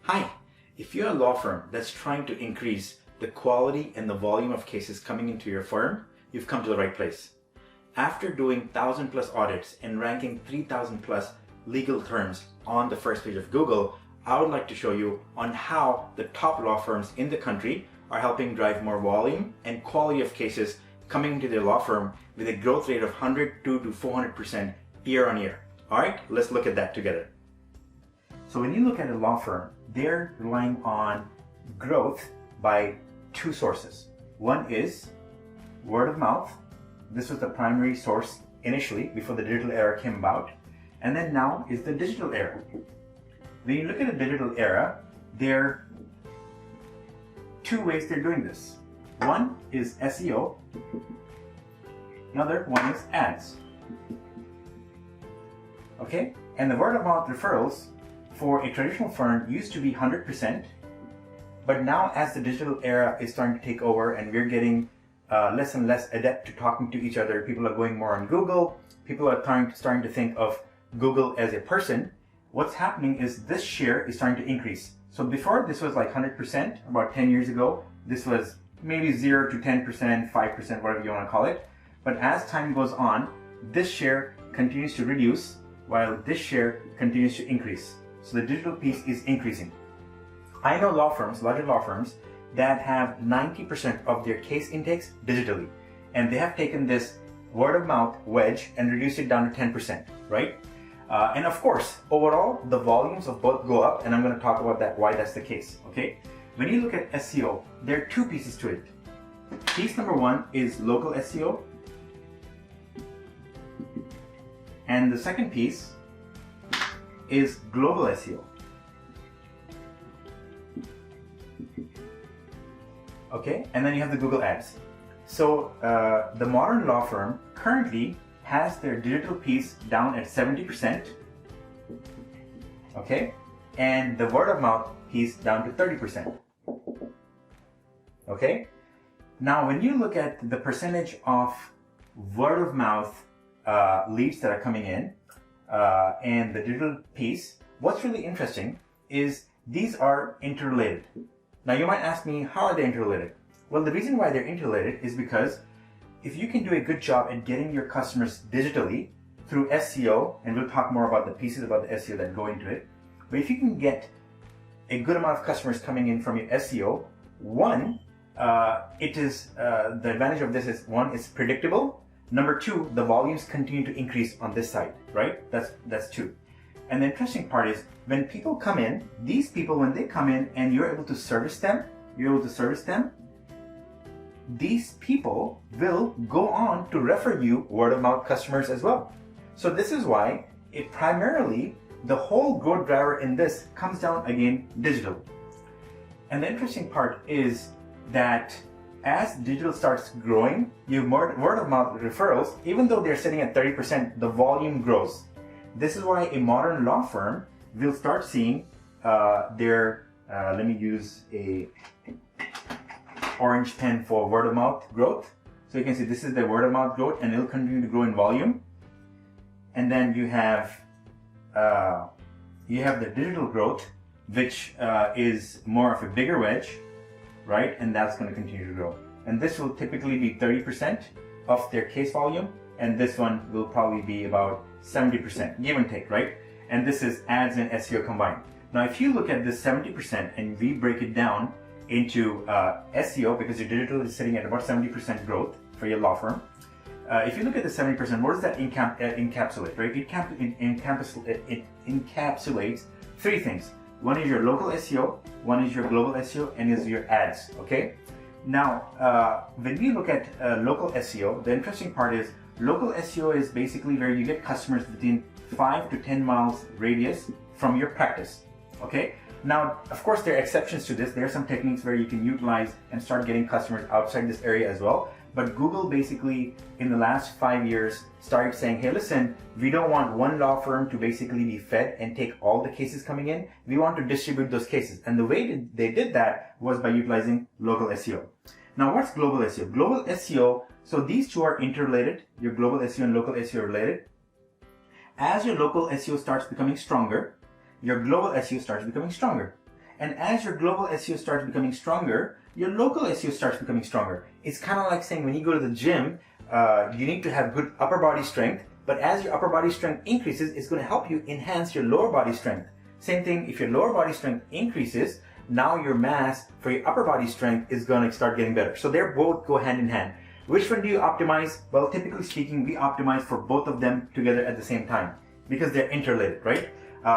Hi, if you're a law firm that's trying to increase the quality and the volume of cases coming into your firm, you've come to the right place. After doing 1,000+ audits and ranking 3,000+ legal terms on the first page of Google, I would like to show you on how the top law firms in the country are helping drive more volume and quality of cases coming into their law firm with a growth rate of 102 to 400% year on year. All right, let's look at that together. So when you look at a law firm, they're relying on growth by two sources. One is word of mouth. This was the primary source initially before the digital era came about. And then now is the digital era. When you look at the digital era, there are two ways they're doing this. One is SEO. Another one is ads. Okay? And the word of mouth referrals for a traditional firm used to be 100%, but now as the digital era is starting to take over and we're getting less and less adept to talking to each other, people are going more on Google, people are starting to think of Google as a person, what's happening is this share is starting to increase. So before this was like 100%, about 10 years ago, this was maybe 0 to 10%, 5%, whatever you want to call it. But as time goes on, this share continues to reduce while this share continues to increase. So the digital piece is increasing. I know law firms, larger law firms, that have 90% of their case intakes digitally. And they have taken this word of mouth wedge and reduced it down to 10%, right? And of course, overall, the volumes of both go up, and I'm going to talk about that, why that's the case, okay? When you look at SEO, there are two pieces to it. Piece number one is local SEO. And the second piece is global SEO. Okay, and then you have the Google Ads. So the modern law firm currently has their digital piece down at 70%, okay, and the word of mouth piece down to 30%. Okay, now when you look at the percentage of word of mouth leads that are coming in and the digital piece, what's really interesting is these are interrelated. Now you might ask me, how are they interrelated? Well, the reason why they're interrelated is because if you can do a good job at getting your customers digitally through SEO, and we'll talk more about the pieces about the SEO that go into it, but if you can get a good amount of customers coming in from your SEO, one, the advantage of this is, one, it's predictable. Number two, the volumes continue to increase on this side, right? That's two. And the interesting part is when people come in, these people, when they come in and you're able to service them, these people will go on to refer you word of mouth customers as well. So this is why it primarily, the whole growth driver in this comes down again digital. And the interesting part is that as digital starts growing, your word of mouth referrals, even though they're sitting at 30%, the volume grows. This is why a modern law firm will start seeing let me use a orange pen for word of mouth growth. So you can see this is the word of mouth growth, and it'll continue to grow in volume. And then you have the digital growth, which is more of a bigger wedge, right? And that's going to continue to grow. And this will typically be 30% of their case volume, and this one will probably be about 70%, give and take, right? And this is ads and SEO combined. Now, if you look at this 70% and we break it down into SEO, because your digital is sitting at about 70% growth for your law firm. If you look at the 70%, what does that encapsulate, right? It encapsulates three things. One is your local SEO, one is your global SEO, and is your ads, okay? Now, when we look at local SEO, the interesting part is local SEO is basically where you get customers within 5 to 10 miles radius from your practice, okay? Now, of course, there are exceptions to this. There are some techniques where you can utilize and start getting customers outside this area as well. But Google basically, in the last 5 years, started saying, hey, listen, we don't want one law firm to basically be fed and take all the cases coming in. We want to distribute those cases. And the way they did that was by utilizing local SEO. Now, what's global SEO? Global SEO, so these two are interrelated. Your global SEO and local SEO are related. As your local SEO starts becoming stronger, your global SEO starts becoming stronger. And as your global SEO starts becoming stronger, your local SEO starts becoming stronger. It's kind of like saying when you go to the gym, you need to have good upper body strength, but as your upper body strength increases, it's going to help you enhance your lower body strength. Same thing, if your lower body strength increases, now your mass for your upper body strength is going to start getting better. So they both go hand in hand. Which one do you optimize? Well, typically speaking, we optimize for both of them together at the same time because they're interrelated, right?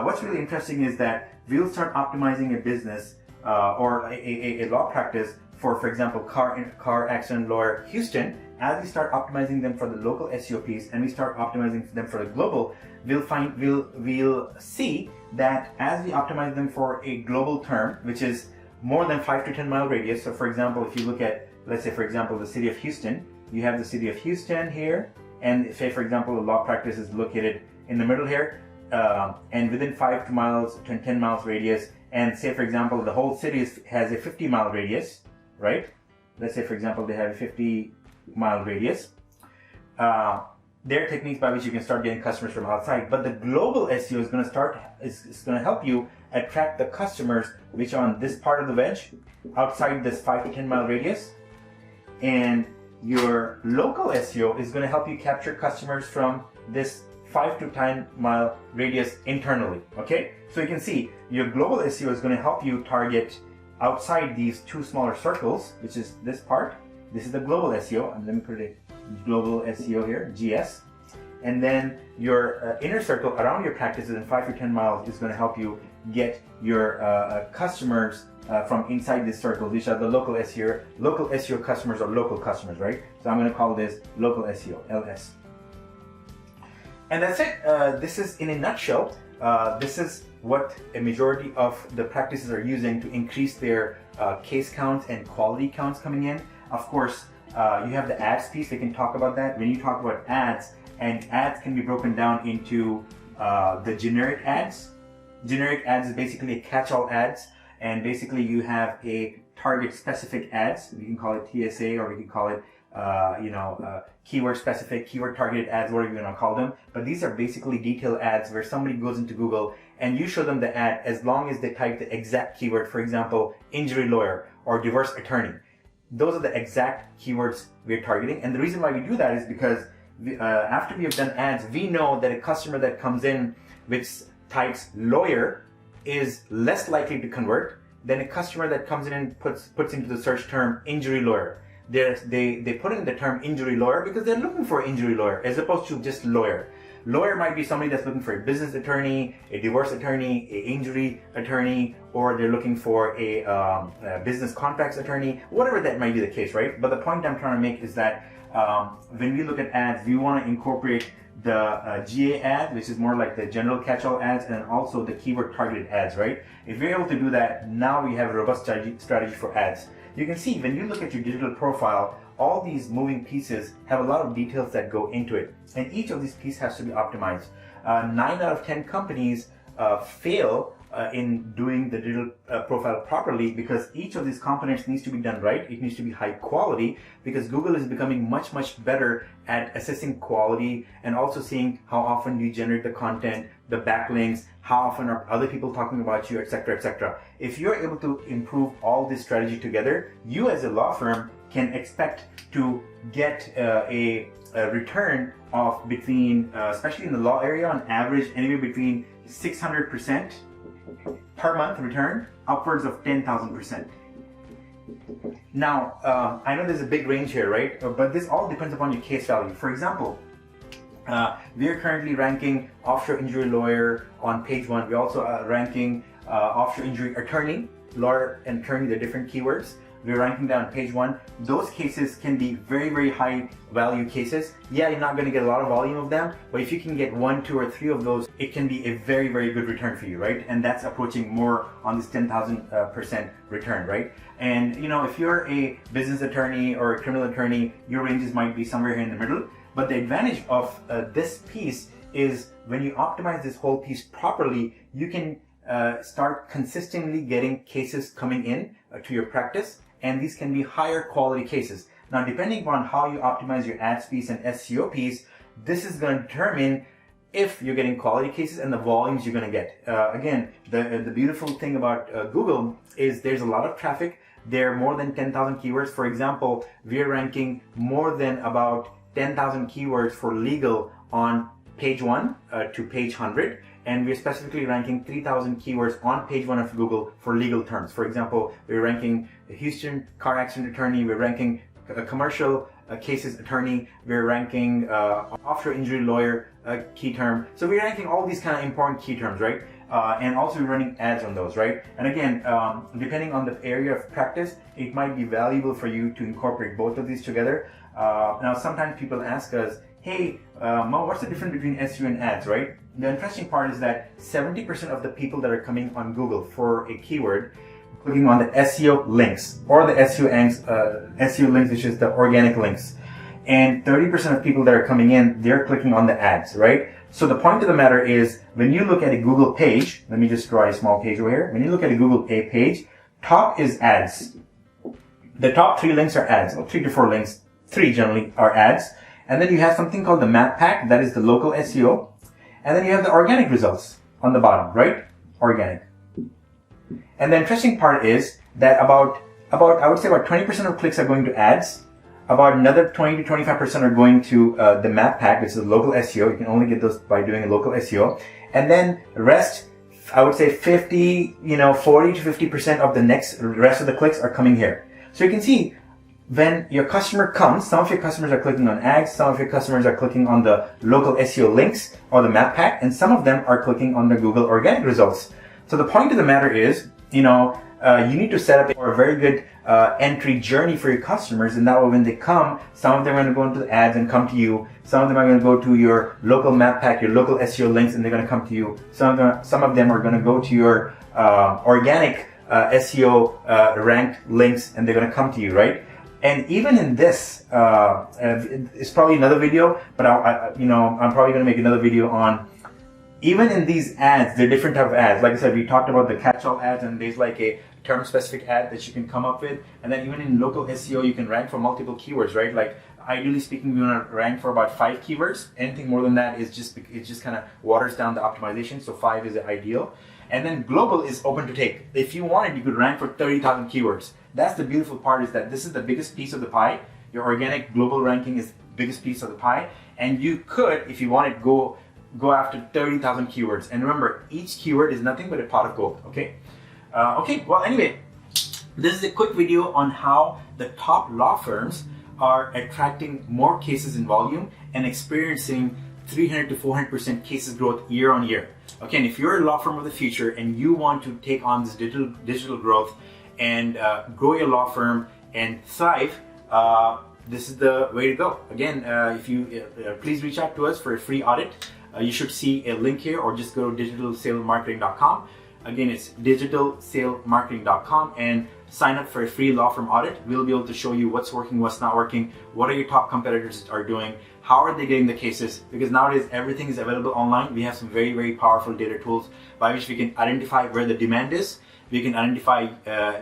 What's really interesting is that we'll start optimizing a business or a law practice for example, car accident lawyer Houston. As we start optimizing them for the local SEO piece and we start optimizing them for the global, we'll see that as we optimize them for a global term, which is more than 5 to 10 mile radius. So for example, if you look at, let's say for example, the city of Houston, you have the city of Houston here, and say for example, the law practice is located in the middle here, and within 5 to 10 miles radius, and say for example, the whole city has a 50 mile radius, right? Let's say for example, they have a 50 mile radius. There are techniques by which you can start getting customers from outside, but the global SEO is going to help you attract the customers which are on this part of the wedge, outside this 5 to 10 mile radius, and your local SEO is going to help you capture customers from this 5 to 10 mile radius internally. Okay, so you can see your global SEO is going to help you target outside these two smaller circles, which is this part. This is the global SEO, and let me put it global SEO here, GS. And then your inner circle around your practices in 5 to 10 miles is going to help you get your customers from inside this circle, which are the local SEO. Local SEO customers are local customers, right? So I'm going to call this local SEO, LS. And that's it. This is in a nutshell. This is what a majority of the practices are using to increase their case counts and quality counts coming in. Of course, you have the ads piece. We can talk about that. When you talk about ads, and ads can be broken down into the generic ads. Generic ads is basically a catch-all ads, and basically you have a target specific ads. We can call it TSA, or we can call it keyword specific, keyword targeted ads, whatever you want to call them. But these are basically detailed ads where somebody goes into Google and you show them the ad as long as they type the exact keyword. For example, injury lawyer or divorce attorney. Those are the exact keywords we're targeting. And the reason why we do that is because after we have done ads, we know that a customer that comes in which types lawyer is less likely to convert than a customer that comes in and puts into the search term injury lawyer. They put in the term injury lawyer because they're looking for an injury lawyer as opposed to just lawyer. Lawyer might be somebody that's looking for a business attorney, a divorce attorney, an injury attorney, or they're looking for a business contracts attorney, whatever that might be the case, right? But the point I'm trying to make is that when we look at ads, we want to incorporate the GA ad, which is more like the general catch-all ads, and also the keyword targeted ads, right? If we're able to do that, now we have a robust strategy for ads. You can see when you look at your digital profile, all these moving pieces have a lot of details that go into it, and each of these pieces has to be optimized. 9 out of 10 companies fail in doing the digital profile properly because each of these components needs to be done right. It needs to be high quality because Google is becoming much better at assessing quality and also seeing how often you generate the content, the backlinks, how often are other people talking about you, etc., etc. If you're able to improve all this strategy together, you as a law firm can expect to get a return of between, especially in the law area, on average anywhere between 600% per month return, upwards of 10,000%. Now, I know there's a big range here, right? But this all depends upon your case value. For example, we are currently ranking offshore injury lawyer on page 1. We're also ranking offshore injury attorney, lawyer and attorney, the different keywords. We're ranking that on page 1. Those cases can be very high value cases. Yeah, you're not going to get a lot of volume of them, but if you can get 1, 2, or 3 of those, it can be a very good return for you, right? And that's approaching more on this 10,000% return, right? And if you're a business attorney or a criminal attorney, your ranges might be somewhere here in the middle. But the advantage of this piece is when you optimize this whole piece properly, you can start consistently getting cases coming in to your practice, and these can be higher quality cases. Now, depending on how you optimize your ads piece and SEO piece, this is going to determine if you're getting quality cases and the volumes you're going to get. Again, the beautiful thing about Google is there's a lot of traffic. There are more than 10,000 keywords. For example, we're ranking more than about 10,000 keywords for legal on page 1 to page 100. And we're specifically ranking 3,000 keywords on page 1 of Google for legal terms. For example, we're ranking a Houston car accident attorney, we're ranking a commercial cases attorney, we're ranking offshore injury lawyer key term. So we're ranking all these kind of important key terms, right? And also we're running ads on those, right? And again, depending on the area of practice, it might be valuable for you to incorporate both of these together. Now, sometimes people ask us, hey, Mo, what's the difference between SEO and ads, right? The interesting part is that 70% of the people that are coming on Google for a keyword, clicking on the SEO links or the SEO links, which is the organic links. And 30% of people that are coming in, they're clicking on the ads, right? So the point of the matter is, when you look at a Google page, let me just draw a small page over here. When you look at a Google page, top is ads. The top 3 links are ads, or 3 to 4 links, 3 generally are ads. And then you have something called the map pack, that is the local SEO. And then you have the organic results on the bottom, right? Organic. And the interesting part is that about I would say about 20% of clicks are going to ads. About another 20 to 25% are going to the map pack, which is the local SEO. You can only get those by doing a local SEO. And then the rest, I would say 40 to 50% of the rest of the clicks are coming here. So you can see, when your customer comes, some of your customers are clicking on ads, some of your customers are clicking on the local SEO links or the map pack, and some of them are clicking on the Google organic results. So the point of the matter is, you need to set up a very good entry journey for your customers, and that way when they come, some of them are going to go into the ads and come to you. Some of them are going to go to your local map pack, your local SEO links, and they're going to come to you. Some of them are going to go to your organic SEO ranked links, and they're going to come to you, right? And even in this, it's probably another video, but I'm probably going to make another video on, even in these ads, there are different type of ads. Like I said, we talked about the catch-all ads, and there's like a term-specific ad that you can come up with. And then even in local SEO, you can rank for multiple keywords, right? Like, ideally speaking, we want to rank for about 5 keywords. Anything more than that is it just kind of waters down the optimization. So 5 is the ideal. And then global is open to take. If you wanted, you could rank for 30,000 keywords. That's the beautiful part, is that this is the biggest piece of the pie. Your organic global ranking is the biggest piece of the pie. And you could, if you wanted, go after 30,000 keywords. And remember, each keyword is nothing but a pot of gold, okay? Well, anyway, this is a quick video on how the top law firms are attracting more cases in volume and experiencing 300 to 400% cases growth year on year. Okay, and if you're a law firm of the future and you want to take on this digital growth and grow your law firm and thrive, this is the way to go. Again, if you please reach out to us for a free audit. You should see a link here, or just go to digitalsalemarketing.com. Again, it's digitalsalemarketing.com, and sign up for a free law firm audit. We'll be able to show you what's working, what's not working, what are your top competitors are doing, how are they getting the cases, because nowadays everything is available online. We have some very, very powerful data tools by which we can identify where the demand is. We can identify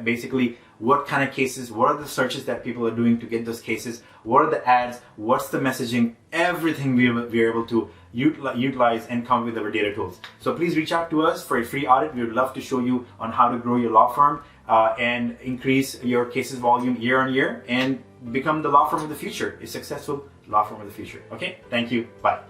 basically what kind of cases, what are the searches that people are doing to get those cases, what are the ads, what's the messaging, everything we're able to utilize and come with our data tools. So please reach out to us for a free audit. We would love to show you on how to grow your law firm and increase your cases volume year on year and become the law firm of the future, a successful law firm of the future. Okay, thank you, bye.